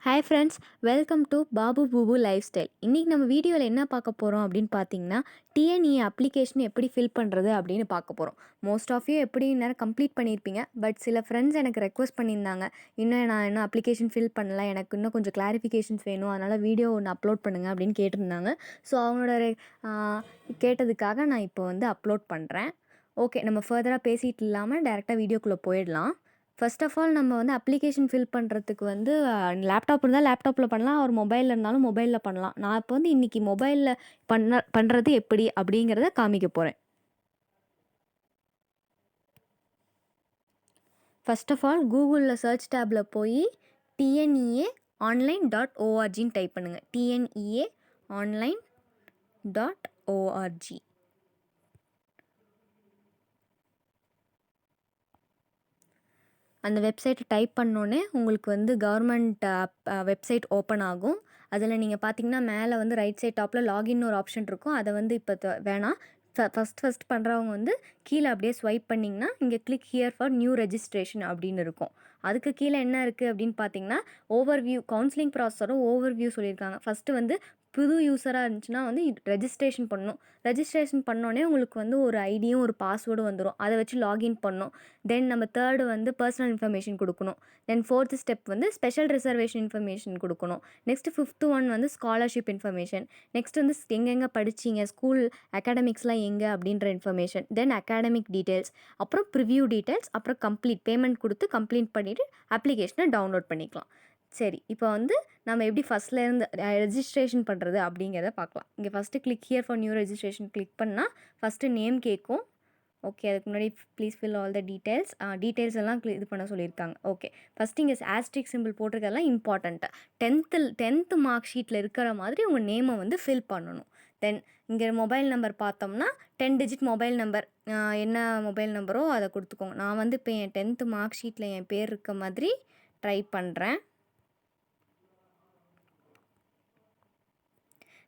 Hi friends, welcome to Babu Bubu lifestyle. இன்றைக்கி நம்ம வீடியோவில் என்ன பார்க்க போகிறோம் அப்படின்னு பார்த்தீங்கன்னா, டிஎன்இஏ அப்ளிகேஷன் எப்படி ஃபில் பண்ணுறது அப்படின்னு பார்க்க போகிறோம். மோஸ்ட் ஆஃப் யூ எப்படி நேரம் கம்ப்ளீட் பண்ணியிருப்பீங்க. பட் சில ஃப்ரெண்ட்ஸ் எனக்கு ரெக்வஸ்ட் பண்ணியிருந்தாங்க, நான் இன்னும் அப்ளிகேஷன் ஃபில் பண்ணல, எனக்கு இன்னும் கொஞ்சம் கிளாரிஃபிகேஷன்ஸ் வேணும், அதனால் வீடியோ ஒன்று அப்லோட் பண்ணுங்கள் அப்படின்னு கேட்டிருந்தாங்க. ஸோ அவங்களோட கேட்டதுக்காக நான் இப்போ வந்து அப்லோட் பண்ணுறேன். ஓகே, நம்ம ஃபர்தராக பேசிகிட்டு இல்லாமல் டேரெக்டாக வீடியோக்குள்ளே போயிடலாம். ஃபர்ஸ்ட் ஆஃப் ஆல் நம்ம வந்து அப்ளிகேஷன் ஃபில் பண்ணுறதுக்கு வந்து லேப்டாப் இருந்தால் லேப்டாப்பில் பண்ணலாம், ஒரு மொபைலில் இருந்தாலும் மொபைலில் பண்ணலாம். நான் இப்போ வந்து இன்றைக்கி மொபைலில் பண்ணுறது எப்படி அப்படிங்கிறத காமிக்க போகிறேன். ஃபர்ஸ்ட் ஆஃப் ஆல் கூகுளில் சர்ச் டேப்பில் போய் டிஎன்இஏ ஆன்லைன் டாட் ஓஆர்ஜின்னு டைப் பண்ணுங்கள். TNEA online dot org. அந்த வெப்சைட்டை டைப் பண்ணோன்னே உங்களுக்கு வந்து கவர்மெண்ட் வெப்சைட் ஓப்பன் ஆகும். அதில் நீங்கள் பார்த்தீங்கன்னா மேலே வந்து ரைட் சைட் டாப்பில் லாகின் ஒரு ஆப்ஷன் இருக்கும். அதை வந்து இப்போ வேணாம். ஃபஸ்ட் பண்ணுறவங்க வந்து கீழே அப்படியே ஸ்வைப் பண்ணிங்கன்னா இங்கே click here for new registration அப்படின்னு இருக்கும். அதுக்கு கீழே என்ன இருக்குது அப்படின்னு பார்த்தீங்கன்னா, ஓவர்வியூ கவுன்சிலிங் ப்ராசஸரும் ஓவர்வியூ சொல்லியிருக்காங்க. ஃபஸ்ட்டு வந்து புது யூஸராக இருந்துச்சுன்னா வந்து ரெஜிஸ்ட்ரேஷன் பண்ணணும். ரெஜிஸ்ட்ரேஷன் பண்ணோன்னே உங்களுக்கு வந்து ஒரு ஐடியும் ஒரு பாஸ்வேர்டும் வந்துடும். அதை வச்சு லாகின் பண்ணணும். தென் நம்ம தேர்டு வந்து பர்சனல் இன்ஃபர்மேஷன் கொடுக்கணும். தென் ஃபோர்த்து ஸ்டெப் வந்து ஸ்பெஷல் ரிசர்வேஷன் இன்ஃபர்மேஷன் கொடுக்கணும். நெக்ஸ்ட்டு ஃபிஃப்த்து ஒன் வந்து ஸ்காலர்ஷிப் இன்ஃபர்மேஷன். நெக்ஸ்ட் வந்து எங்கெங்கே படிச்சிங்க, ஸ்கூல் அகாடமிக்ஸ்லாம் எங்கே அப்படின்ற இன்ஃபர்மேஷன். தென் அகாடமிக் டீட்டெயில்ஸ், அப்புறம் ப்ரிவ்யூ டீட்டெயில்ஸ், அப்புறம் பேமெண்ட் கொடுத்து கம்ப்ளீட் பண்ணிவிட்டு அப்ளிகேஷனை டவுன்லோட் பண்ணிக்கலாம். சரி, இப்போ வந்து நம்ம எப்படி ஃபஸ்ட்லேருந்து ரெஜிஸ்ட்ரேஷன் பண்ணுறது அப்படிங்கிறத பார்க்கலாம். இங்கே first click here for new registration click பண்ணால் ஃபஸ்ட்டு நேம் கேட்கும். ஓகே, அதுக்கு முன்னாடி please fill all the details எல்லாம் இது பண்ண சொல்லியிருக்காங்க. ஓகே, ஃபஸ்ட்டு இங்கே ஆஸ்ட்ரிக் சிம்பிள் போட்டிருக்கதெல்லாம் இம்பார்ட்டண்ட்டு. டென்த்து மார்க் ஷீட்டில் இருக்கிற மாதிரி உங்கள் நேமை வந்து ஃபில் பண்ணணும். தென் இங்கே மொபைல் நம்பர் பார்த்தோம்னா 10 டிஜிட் மொபைல் நம்பர், என்ன மொபைல் நம்பரோ அதை கொடுத்துக்கோங்க. நான் வந்து இப்போ என் 10th மார்க் ஷீட்டில் என் பேர் இருக்க மாதிரி ட்ரை பண்ணுறேன்.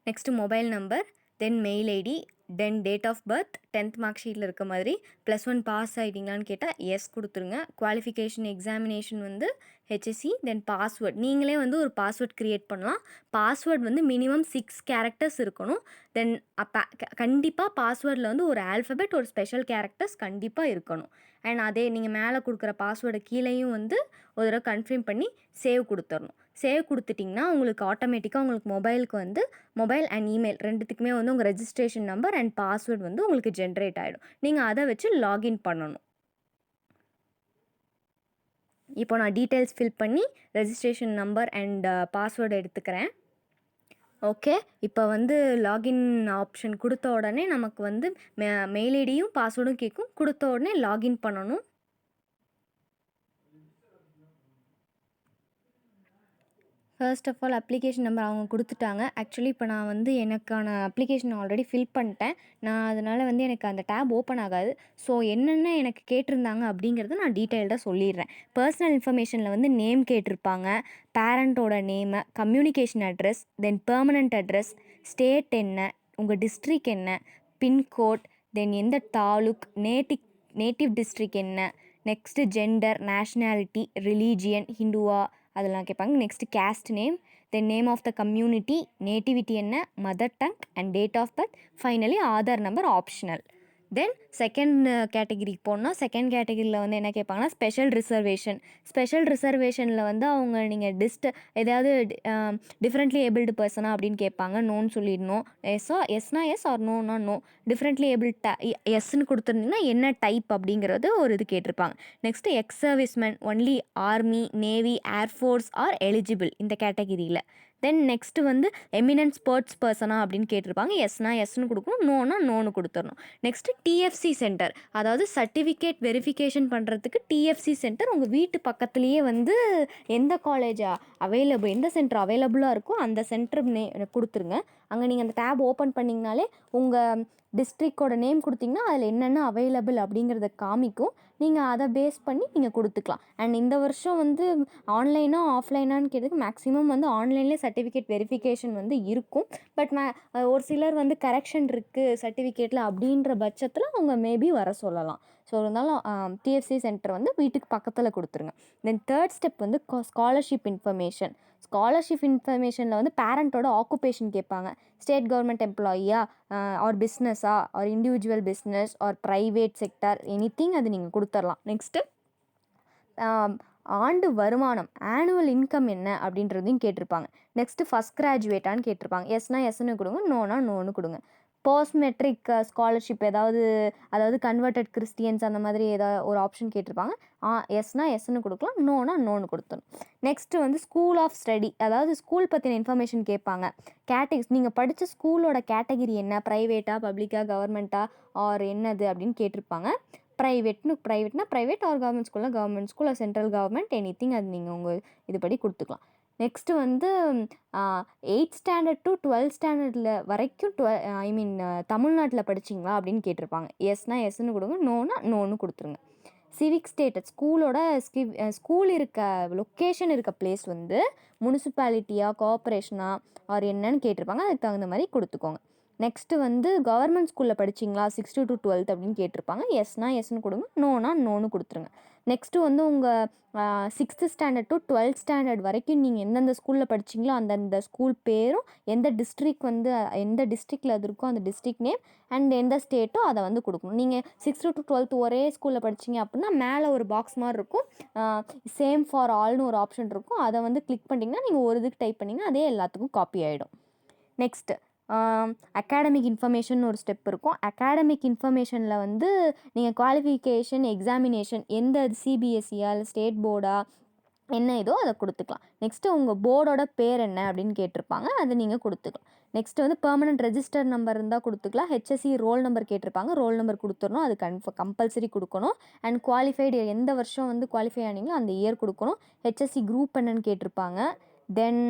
Next mobile number, then mail ID, then date of birth 10th mark ஷீட்டில் இருக்க மாதிரி. +1 பாஸ் ஆகிட்டீங்களான்னு கேட்டால் எஸ் கொடுத்துருங்க. குவாலிஃபிகேஷன் எக்ஸாமினேஷன் வந்து ஹெச்எஸ்சி. தென் பாஸ்வேர்ட், நீங்களே வந்து ஒரு பாஸ்வேர்ட் க்ரியேட் பண்ணலாம். பாஸ்வேர்ட் வந்து மினிமம் 6 கேரக்டர்ஸ் இருக்கணும். தென் கண்டிப்பாக பாஸ்வேர்டில் வந்து ஒரு ஆல்ஃபபெட், ஒரு ஸ்பெஷல் கேரக்டர்ஸ் கண்டிப்பாக இருக்கணும். அண்ட் அதே நீங்கள் மேலே கொடுக்குற பாஸ்வேர்டை கீழேயும் வந்து ஒரு தடவை கன்ஃபார்ம் பண்ணி சேவ் கொடுத்துடணும். சேவ் கொடுத்துட்டிங்கன்னா உங்களுக்கு ஆட்டோமேட்டிக்காக உங்களுக்கு மொபைலுக்கு வந்து மொபைல் அண்ட் இமெயில் ரெண்டுத்துக்குமே வந்து உங்கள் ரெஜிஸ்ட்ரேஷன் நம்பர் அண்ட் பாஸ்வேர்டு வந்து உங்களுக்கு ஜென்ரேட் ஆகிடும். நீங்கள் அதை வச்சு லாகின் பண்ணணும். இப்போ நான் டீட்டெயில்ஸ் ஃபில் பண்ணி ரெஜிஸ்ட்ரேஷன் நம்பர் அண்ட் பாஸ்வேர்டு எடுத்துக்கிறேன். ஓகே, இப்போ வந்து லாகின் ஆப்ஷன் கொடுத்த உடனே நமக்கு வந்து மெயில் ஐடியும் பாஸ்வேர்டும் கேட்கும். கொடுத்த உடனே லாகின் பண்ணணும். First of all application number அவங்க கொடுத்துட்டாங்க. ஆக்சுவலி இப்போ நான் வந்து எனக்கான அப்ளிகேஷன் ஆல்ரெடி ஃபில் பண்ணிட்டேன். நான் அதனால் வந்து எனக்கு அந்த டேப் ஓப்பன் ஆகாது. ஸோ என்னென்ன எனக்கு கேட்டிருந்தாங்க அப்படிங்கிறத நான் டீட்டெயில்டாக சொல்லிடுறேன். பர்சனல் இன்ஃபர்மேஷனில் வந்து நேம் கேட்டிருப்பாங்க, பேரண்ட்டோட name, communication address, then permanent address, state என்ன, உங்கள் டிஸ்ட்ரிக் என்ன, பின்கோட், தென் எந்த தாலுக், நேட்டிவ் டிஸ்ட்ரிக் என்ன, நெக்ஸ்ட்டு ஜெண்டர், நேஷ்னாலிட்டி, ரிலீஜியன், ஹிந்துவா அதெல்லாம் கேட்பாங்க. Next caste name, then name of the community, nativity என்ன, mother tongue and date of birth, finally Aadhaar number optional. Then second கேட்டகிரிக்கு போனால் செகண்ட் கேட்டகிரியில் வந்து என்ன கேட்பாங்கன்னா ஸ்பெஷல் ரிசர்வேஷனில் வந்து அவங்க நீங்கள் ஏதாவது டிஃப்ரெண்ட்லி ஏபிள்டு பர்சனா அப்படின்னு கேட்பாங்க. நோன்னு சொல்லிடணும். எஸ்னா எஸ் ஆர் நோனா நோ. டிஃப்ரெண்ட்லி ஏபிள்டு எஸ்ன்னு கொடுத்துருந்தீங்கன்னா என்ன டைப் அப்படிங்கிறது ஒரு இது கேட்டிருப்பாங்க. Next X serviceman, only army, navy, air force are eligible இந்த கேட்டகிரியில். தென் நெக்ஸ்ட்டு வந்து எமினன்ட் ஸ்போர்ட்ஸ் பர்சனா அப்படின்னு கேட்டிருப்பாங்க. எஸ்னா எஸ்ன்னு கொடுக்கணும், நோனா நோன்னு கொடுத்துடணும். நெக்ஸ்ட்டு டிஎஃப்சி சென்டர், அதாவது சர்டிஃபிகேட் வெரிஃபிகேஷன் பண்ணுறதுக்கு டிஎஃப்சி சென்டர் உங்கள் வீட்டு பக்கத்துலேயே வந்து எந்த காலேஜா அவைலபிள், எந்த சென்டர் அவைலபிளாக இருக்கோ அந்த சென்டர் கொடுத்துருங்க. அங்கே நீங்கள் அந்த டேப் ஓப்பன் பண்ணிங்கனாலே உங்கள் டிஸ்ட்ரிக்டோட நேம் கொடுத்தீங்கன்னா அதில் என்னென்ன அவைலபிள் அப்படிங்கிறத காமிக்கும். நீங்கள் அதை பேஸ் பண்ணி நீங்கள் கொடுத்துக்கலாம். அண்ட் இந்த வருஷம் வந்து ஆன்லைனா ஆஃப்லைனான்னு கேட்டதுக்கு மேக்ஸிமம் வந்து ஆன்லைன்லேயே சர்டிஃபிகேட் வெரிஃபிகேஷன் வந்து இருக்கும். பட் ஒரு சிலர் வந்து கரெக்ஷன் இருக்குது சர்டிஃபிகேட்டில் அப்படின்ற பட்சத்தில் அவங்க மேபி வர சொல்லலாம். ஸோ இருந்தாலும் டிஎஃப்சி சென்டர் வந்து வீட்டுக்கு பக்கத்தில் கொடுத்துருங்க. தென் தேர்ட் ஸ்டெப் வந்து ஸ்காலர்ஷிப் இன்ஃபர்மேஷன். ஸ்காலர்ஷிப் இன்ஃபர்மேஷனில் வந்து பேரண்ட்டோட ஆக்குபேஷன் கேட்பாங்க. ஸ்டேட் கவர்மெண்ட் எம்ப்ளாயியா, ஆர் பிஸ்னஸா, or individual business, or private sector, anything அது நீங்கள் கொடுத்துடலாம். நெக்ஸ்ட்டு ஆண்டு வருமானம், ஆனுவல் இன்கம் என்ன அப்படின்றதையும் கேட்டிருப்பாங்க. நெக்ஸ்ட்டு ஃபஸ்ட் கிராஜுவேட்டான்னு கேட்டிருப்பாங்க. எஸ்னா எஸ்ன்னு கொடுங்க, நோனா நோன்னு கொடுங்க. போஸ்ட் மெட்ரிக் ஸ்காலர்ஷிப் அதாவது கன்வெர்டட் கிறிஸ்டியன்ஸ் அந்த மாதிரி ஏதாவது ஒரு ஆப்ஷன் கேட்டிருப்பாங்க. எஸ்னா எஸ்ன்னு கொடுக்கலாம், நோனா நோன்னு கொடுத்துரும். நெக்ஸ்ட்டு வந்து ஸ்கூல் ஆஃப் ஸ்டடி, அதாவது ஸ்கூல் பற்றின இன்ஃபர்மேஷன் கேட்பாங்க. நீங்கள் படித்த ஸ்கூலோட கேட்டகிரி என்ன, ப்ரைவேட்டா, பப்ளிக்கா, கவர்மெண்ட்டா, ஆர் என்னது அப்படின்னு கேட்டிருப்பாங்க. ப்ரைவேட்னா ப்ரைவேட், ஆர் கவர்மெண்ட் ஸ்கூல்னா government school, or central government, anything அது நீங்கள் உங்கள் இதுபடி கொடுத்துக்கலாம். நெக்ஸ்ட்டு வந்து 8th ஸ்டாண்டர்ட் டு 12th ஸ்டாண்டர்டில் வரைக்கும் தமிழ்நாட்டில் படிச்சிங்களா அப்படின்னு கேட்டிருப்பாங்க. எஸ்னா எஸ்ன்னு கொடுங்க, நோனா நோன்னு கொடுத்துருங்க. சிவிக் ஸ்டேட்டஸ், ஸ்கூல் இருக்க லொக்கேஷன் இருக்க பிளேஸ் வந்து முனிசிபாலிட்டியா, கோஆப்ரேஷனா, ஆர் என்னன்னு கேட்டிருப்பாங்க. அதுக்கு தகுந்த மாதிரி கொடுத்துக்கோங்க. நெக்ஸ்ட்டு வந்து கவர்மெண்ட் ஸ்கூலில் படிச்சிங்களா 6th to 12th அப்படின்னு கேட்டிருப்பாங்க. எஸ்னா எஸ்ன்னு கொடுங்க, நோனா நோன்னு கொடுத்துருங்க. நெக்ஸ்ட்டு வந்து உங்கள் 6th standard to 12th standard வரைக்கும் நீங்கள் எந்தெந்த ஸ்கூலில் படிச்சிங்களோ அந்தந்த ஸ்கூல் பேரும், எந்த டிஸ்ட்ரிக்டில் அது இருக்கோ அந்த டிஸ்ட்ரிக்ட் நேம், அண்ட் எந்த ஸ்டேட்டோ அதை வந்து கொடுக்கணும். நீங்கள் 6th to 12th ஒரே ஸ்கூலில் படிச்சிங்க அப்படின்னா மேலே ஒரு பாக்ஸ் மாதிரி இருக்கும், சேம் ஃபார் ஆல்னு ஒரு ஆப்ஷன் இருக்கும். அதை வந்து கிளிக் பண்ணிங்கன்னா நீங்கள் ஒரு இதுக்கு டைப் பண்ணிங்கன்னா அதே எல்லாத்துக்கும் காப்பி ஆகிடும். நெக்ஸ்ட்டு அகாடமிக் இன்ஃபர்மேஷன் ஒரு ஸ்டெப் இருக்கும். அகாடமிக் இன்ஃபர்மேஷனில் வந்து நீங்கள் குவாலிஃபிகேஷன், எக்ஸாமினேஷன் எந்த சிபிஎஸ்சியா இல்லை ஸ்டேட் போர்டா என்ன ஏதோ அதை கொடுத்துக்கலாம். நெக்ஸ்ட்டு உங்கள் போர்டோட பேர் என்ன அப்படின்னு கேட்டிருப்பாங்க, அதை நீங்கள் கொடுத்துக்கலாம். நெக்ஸ்ட்டு வந்து பெர்மனன்ட் ரெஜிஸ்டர் நம்பர் இருந்தால் கொடுத்துக்கலாம். ஹெச்எஸ்சி ரோல் நம்பர் கேட்டிருப்பாங்க, ரோல் நம்பர் கொடுத்துடணும், அது கம்பல்சரி கொடுக்கணும். அண்ட் குவாலிஃபைடு எந்த வருஷம் வந்து குவாலிஃபை ஆனீங்களோ அந்த இயர் கொடுக்கணும். ஹெச்எஸ்சி குரூப் என்னன்னு கேட்டிருப்பாங்க. தென்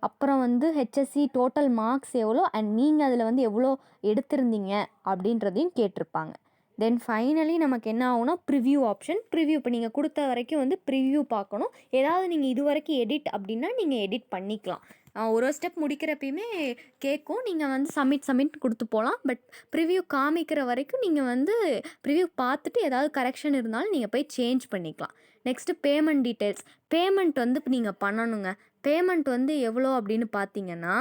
அப்புறம் வந்து ஹெச்எஸ்சி டோட்டல் மார்க்ஸ் எவ்வளோ, அண்ட் நீங்கள் அதில் வந்து எவ்வளோ எடுத்திருந்தீங்க அப்படின்றதையும் கேட்டிருப்பாங்க. தென் ஃபைனலி நமக்கு என்ன ஆகும்னா ப்ரிவ்யூ ஆப்ஷன். இப்போ நீங்கள் கொடுத்த வரைக்கும் வந்து ப்ரிவ்யூ பார்க்கணும். ஏதாவது நீங்கள் இது வரைக்கும் எடிட் அப்படின்னா நீங்கள் எடிட் பண்ணிக்கலாம். ஒரு ஸ்டெப் முடிக்கிறப்பயுமே கேட்கும், நீங்கள் வந்து சப்மிட் கொடுத்து போகலாம். பட் ப்ரிவ்யூ காமிக்கிற வரைக்கும் நீங்கள் வந்து ப்ரிவ்யூ பார்த்துட்டு ஏதாவது கரெக்ஷன் இருந்தாலும் நீங்கள் போய் சேஞ்ச் பண்ணிக்கலாம். Next payment details. பேமெண்ட் வந்து இப்போ நீங்கள் பண்ணணுங்க. பேமெண்ட் வந்து எவ்வளோ அப்படின்னு பார்த்தீங்கன்னா,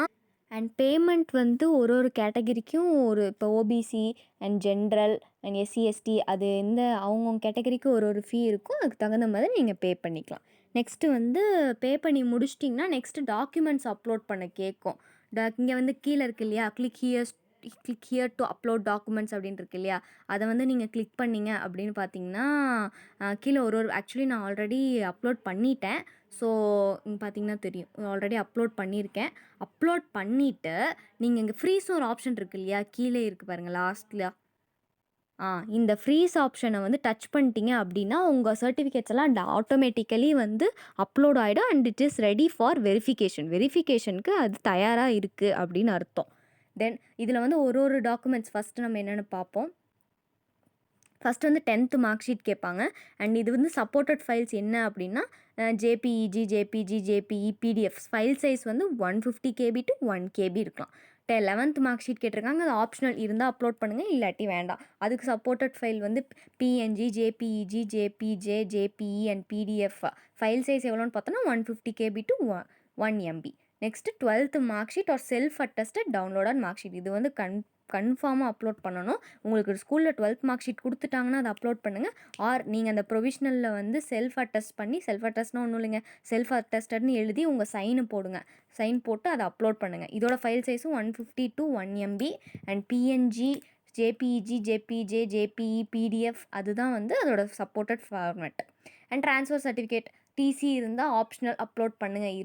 அண்ட் பேமெண்ட் வந்து ஒரு கேட்டகரிக்கும் இப்போ OBC and general and SC ST அது அவங்கவுங்க கேட்டகரிக்கு ஒரு ஃபீ இருக்கும். அதுக்கு தகுந்த மாதிரி நீங்கள் பே பண்ணிக்கலாம். நெக்ஸ்ட்டு வந்து பே பண்ணி முடிச்சிட்டிங்கன்னா நெக்ஸ்ட்டு டாக்குமெண்ட்ஸ் அப்லோட் பண்ண கேட்கும். இங்கே வந்து கீழே இருக்கு இல்லையா, click here to upload documents அப்படின்னு இருக்கு இல்லையா, அதை வந்து நீங்கள் கிளிக் பண்ணிங்க அப்படின்னு பார்த்தீங்கன்னா கீழே ஆக்சுவலி நான் ஆல்ரெடி அப்லோட் பண்ணிட்டேன். ஸோ இங்கே பார்த்தீங்கன்னா தெரியும், ஆல்ரெடி அப்லோட் பண்ணியிருக்கேன். அப்லோட் பண்ணிவிட்டு நீங்கள் இங்கே ஃப்ரீஸ்னு ஒரு ஆப்ஷன் இருக்குது இல்லையா, கீழே இருக்குது பாருங்கள் லாஸ்ட்டில். இந்த ஃப்ரீஸ் ஆப்ஷனை வந்து டச் பண்ணிட்டீங்க அப்படின்னா உங்கள் சர்டிஃபிகேட்ஸ் எல்லாம் ஆட்டோமேட்டிக்கலி வந்து அப்லோட் ஆகிடும். And it is ready for வெரிஃபிகேஷனுக்கு அது தயாராக இருக்குது அப்படின்னு அர்த்தம். தென் இதில் வந்து ஒரு டாக்குமெண்ட்ஸ் ஃபஸ்ட்டு நம்ம என்னென்னு பார்ப்போம். ஃபஸ்ட்டு வந்து 10th மார்க் ஷீட் கேட்பாங்க. அண்ட் இது வந்து சப்போர்ட்டட் ஃபைல்ஸ் என்ன அப்படின்னா JPEG, JPG, JPE, PDF file size வந்து 150 KB to 1 KB இருக்கலாம். 11th மார்க் ஷீட் கேட்டிருக்காங்க, அது ஆப்ஷனல், இருந்தால் அப்லோட் பண்ணுங்கள், இல்லாட்டி வேண்டாம். அதுக்கு சப்போர்ட்டட் ஃபைல் வந்து PNG, JPEG, JPJ, JPE and PDF file size எவ்வளோன்னு பார்த்தோன்னா 150 KB to 1 MB. Next 12th mark sheet or self attested downloaded mark sheet, இது வந்து கன்ஃபார்மாக அப்லோட் பண்ணணும். உங்களுக்கு ஸ்கூலில் 12th மார்க் ஷீட் கொடுத்துட்டாங்கன்னா அதை அப்லோட் பண்ணுங்கள். ஆர் நீங்கள் அந்த ப்ரொவிஷ்னலில் வந்து செல்ஃப் அட்டஸ்ட்னா ஒன்றும் இல்லைங்க, செல்ஃப் அட்டஸ்டட்னு எழுதி உங்கள் சைன் போட்டு அதை அப்லோட் பண்ணுங்கள். இதோட ஃபைல் சைஸும் 150 to 1 MB. And PNG, JPEG, JPJ, JPE, PDF அதுதான் வந்து அதோட supported format. And transfer certificate, TC இருந்தால் ஆப்ஷனல் அப்லோட் பண்ணுங்கள்,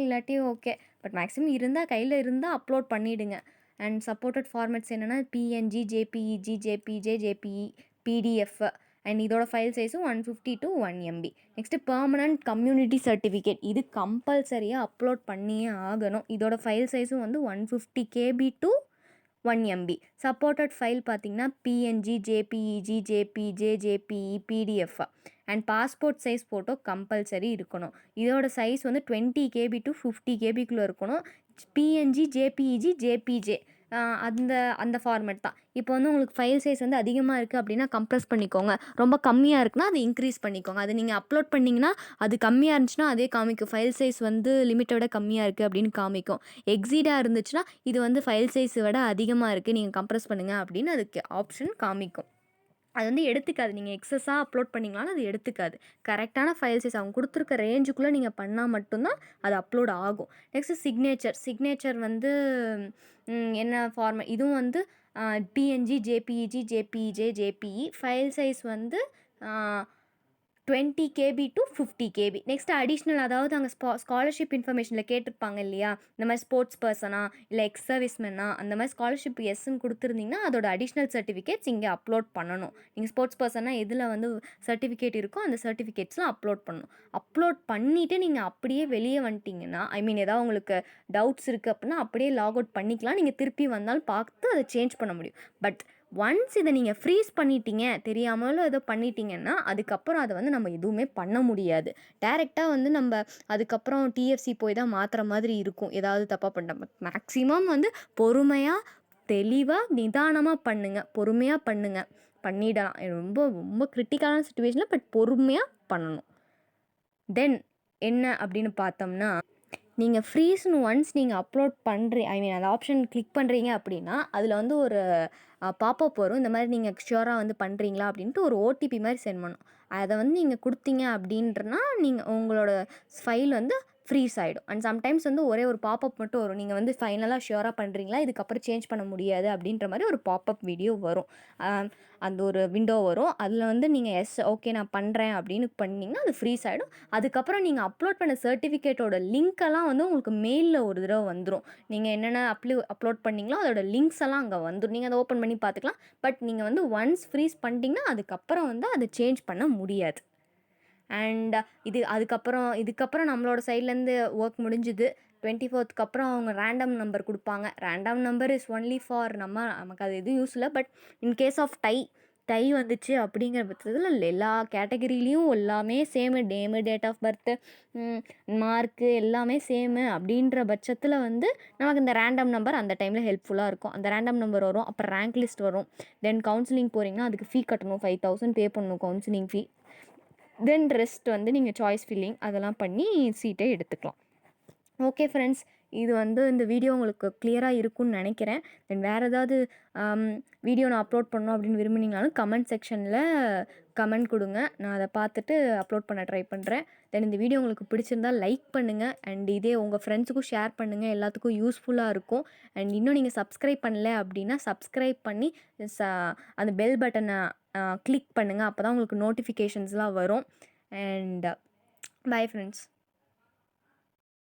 இல்லாட்டி ஓகே. பட் மேக்ஸிமம் இருந்தால் கையில் இருந்தால் அப்லோட் பண்ணிவிடுங்க. அண்ட் சப்போர்ட்டட் ஃபார்மேட்ஸ் என்னென்னா PNG, JPEG, JPJ, JPE, PDF. And இதோட ஃபைல் சைஸும் 150 to 1 MB. Next permanent community certificate, இது கம்பல்சரியாக அப்லோட் பண்ணியே ஆகணும். இதோட ஃபைல் சைஸும் வந்து 150 KB to 1 MB. Supported file பார்த்திங்கன்னா PNG, JPEG, JPJ, JPE, PDF. And passport size photo compulsory இருக்கணும். இதோட சைஸ் வந்து 20 KB to 50 KBக்குள்ளே இருக்கணும். பிஎன்ஜி, ஜேபிஇஜி, ஜேபிஜே அந்த அந்த ஃபார்மேட் தான். இப்போ வந்து உங்களுக்கு ஃபைல் சைஸ் வந்து அதிகமாக இருக்குது அப்படின்னா கம்ப்ரஸ் பண்ணிக்கோங்க. ரொம்ப கம்மியாக இருக்குன்னா அது இன்க்ரீஸ் பண்ணிக்கோங்க. அது நீங்கள் அப்லோட் பண்ணிங்கன்னா அது கம்மியாக இருந்துச்சுன்னா அதே காமிக்கும். ஃபைல் சைஸ் வந்து லிமிட்டை விட கம்மியாக இருக்குது அப்படின்னு காமிக்கும். எக்ஸீடாக இருந்துச்சுன்னா இது வந்து ஃபைல் சைஸை விட அதிகமாக இருக்குது, நீங்கள் கம்ப்ரஸ் பண்ணுங்கள் அப்படின்னு அதுக்கு ஆப்ஷன் காமிக்கும். அது வந்து எடுத்துக்காது. நீங்கள் எக்ஸஸாக அப்லோட் பண்ணிங்கனாலும் அது எடுத்துக்காது. கரெக்டான ஃபைல் சைஸ் அவங்க கொடுத்துருக்க ரேஞ்சுக்குள்ளே நீங்கள் பண்ணால் மட்டும்தான் அது அப்லோட் ஆகும். நெக்ஸ்ட்டு சிக்னேச்சர் வந்து என்ன ஃபார்மேட் இதுவும் வந்து PNG, JPEG, JPEG, JPE. File size வந்து 20 KB to 50 KB. Next additional, அதாவது அங்கே ஸ்காலர்ஷிப் இன்ஃபர்மேஷனில் கேட்டிருப்பாங்க இல்லையா, இந்த மாதிரி ஸ்போர்ட்ஸ் பர்சனா இல்லை எக்ஸ் சர்வீஸ்மேனா, அந்த மாதிரி ஸ்காலர்ஷிப் எஸ்ன்னு கொடுத்துருந்தீங்கன்னா அதோட அடிஷ்னல் சர்டிஃபிகேட்ஸ் இங்கே அப்லோட் பண்ணணும். நீங்கள் ஸ்போர்ட்ஸ் பர்சனா எதில் வந்து சர்டிஃபிகேட் இருக்கோ அந்த சர்டிஃபிகேட்ஸ்லாம் அப்லோட் பண்ணணும். அப்லோட் பண்ணிவிட்டு நீங்கள் அப்படியே வெளியே வந்துட்டிங்கன்னா, ஐ மீன் ஏதாவது உங்களுக்கு டவுட்ஸ் இருக்குது அப்படின்னா அப்படியே லாக் அவுட் பண்ணிக்கலாம். நீங்கள் திருப்பி வந்தாலும் பார்த்து அதை சேஞ்ச் பண்ண முடியும். பட் ஒன்ஸ் இதை நீங்கள் ஃப்ரீஸ் பண்ணிட்டீங்க, தெரியாமலும் ஏதோ பண்ணிட்டீங்கன்னா அதுக்கப்புறம் அதை வந்து நம்ம எதுவுமே பண்ண முடியாது. டைரெக்டாக வந்து நம்ம அதுக்கப்புறம் டிஎஃப்சி போய் தான் மாற்றுற மாதிரி இருக்கும், ஏதாவது தப்பாக பண்ணிட்டோம். மேக்ஸிமம் வந்து பொறுமையாக தெளிவாக நிதானமாக பண்ணுங்கள், பொறுமையாக பண்ணுங்கள், பண்ணிடலாம். ரொம்ப ரொம்ப கிரிட்டிக்கலான சுச்சுவேஷனில் பட் பொறுமையாக பண்ணணும். தென் என்ன அப்படின்னு பார்த்தோம்னா, நீங்கள் ஃப்ரீஸ்னு ஒன்ஸ் நீங்கள் அப்லோட் ஐ மீன் அந்த ஆப்ஷன் கிளிக் பண்ணுறீங்க அப்படின்னா அதில் வந்து ஒரு பாப்பப் வரும். இந்த மாதிரி நீங்கள் ஷியோராக வந்து பண்ணுறீங்களா அப்படின்ட்டு ஒரு ஓடிபி மாதிரி சென்ட் பண்ணணும். அதை வந்து நீங்கள் கொடுத்தீங்க அப்படின்றனா நீங்கள் உங்களோட ஃபைல் வந்து ஃப்ரீஸ் ஆகிடும். அண்ட் சம்டைம்ஸ் வந்து ஒரே ஒரு பாப்பப் மட்டும் வரும். நீங்கள் வந்து ஃபைனலாக ஷியோராக பண்ணுறீங்களா, இதுக்கப்புறம் சேஞ்ச் பண்ண முடியாது அப்படின்ற மாதிரி ஒரு பாப்பப் வீடியோ வரும். அந்த ஒரு விண்டோ வரும். அதில் வந்து நீங்கள் எஸ் ஓகே நான் பண்ணுறேன் அப்படின்னு பண்ணிங்கன்னா அது ஃப்ரீஸ் ஆகிடும். அதுக்கப்புறம் நீங்கள் அப்லோட் பண்ண சர்டிஃபிகேட்டோட லிங்க்கெல்லாம் வந்து உங்களுக்கு மெயிலில் ஒரு தடவை வந்துடும். நீங்கள் என்னென்ன அப்லோட் பண்ணிங்களோ அதோட லிங்க்ஸ் எல்லாம் அங்கே வந்துடும். நீங்கள் அதை ஓப்பன் பண்ணி பார்த்துக்கலாம். பட் நீங்கள் வந்து ஒன்ஸ் ஃப்ரீஸ் பண்ணிட்டீங்கன்னா அதுக்கப்புறம் வந்து அதை சேஞ்ச் பண்ண முடியாது. அண்ட் இதுக்கப்புறம் நம்மளோட சைட்லேருந்து ஒர்க் முடிஞ்சுது. 24th அப்புறம் அவங்க ரேண்டம் நம்பர் கொடுப்பாங்க. Random number is only for நமக்கு அது எதுவும் யூஸ் இல்லை. But in case of tie வந்துச்சு அப்படிங்கிற பட்சத்தில் எல்லா கேட்டகரியிலையும் எல்லாமே same, name, date of birth, mark எல்லாமே சேமு அப்படின்ற பட்சத்தில் வந்து நமக்கு இந்த ரேண்டம் நம்பர் அந்த டைமில் ஹெல்ப்ஃபுல்லாக இருக்கும். அந்த ரேண்டம் நம்பர் வரும். அப்புறம் ரேங்க் லிஸ்ட் வரும். தென் கவுன்சிலிங் போகிறீங்கன்னா அதுக்கு ஃபீ கட்டணும், 5000 பே பண்ணணும் கவுன்சிலிங் ஃபீ. தென் ரெஸ்ட் வந்து நீங்கள் சாய்ஸ் ஃபில்லிங் அதெல்லாம் பண்ணி சீட்டை எடுத்துக்கலாம். ஓகே ஃப்ரெண்ட்ஸ், இது வந்து இந்த வீடியோ உங்களுக்கு கிளியராக இருக்கும்னு நினைக்கிறேன். தென் வேறு ஏதாவது வீடியோ நான் அப்லோட் பண்ணணும் அப்படின்னு விரும்புனீங்கனாலும் கமெண்ட் செக்ஷனில் கமெண்ட் கொடுங்க. நான் அதை பார்த்துட்டு அப்லோட் பண்ண ட்ரை பண்ணுறேன். தென் இந்த வீடியோ உங்களுக்கு பிடிச்சிருந்தால் லைக் பண்ணுங்கள். அண்ட் இதே உங்கள் ஃப்ரெண்ட்ஸுக்கும் ஷேர் பண்ணுங்கள், எல்லாத்துக்கும் யூஸ்ஃபுல்லாக இருக்கும். அண்ட் இன்னும் நீங்கள் சப்ஸ்கிரைப் பண்ணல அப்படின்னா சப்ஸ்கிரைப் பண்ணி அந்த பெல் பட்டனை கிளிக் பண்ணுங்கள். அப்போ தான் உங்களுக்கு நோட்டிஃபிகேஷன்ஸ்லாம் வரும். And bye friends.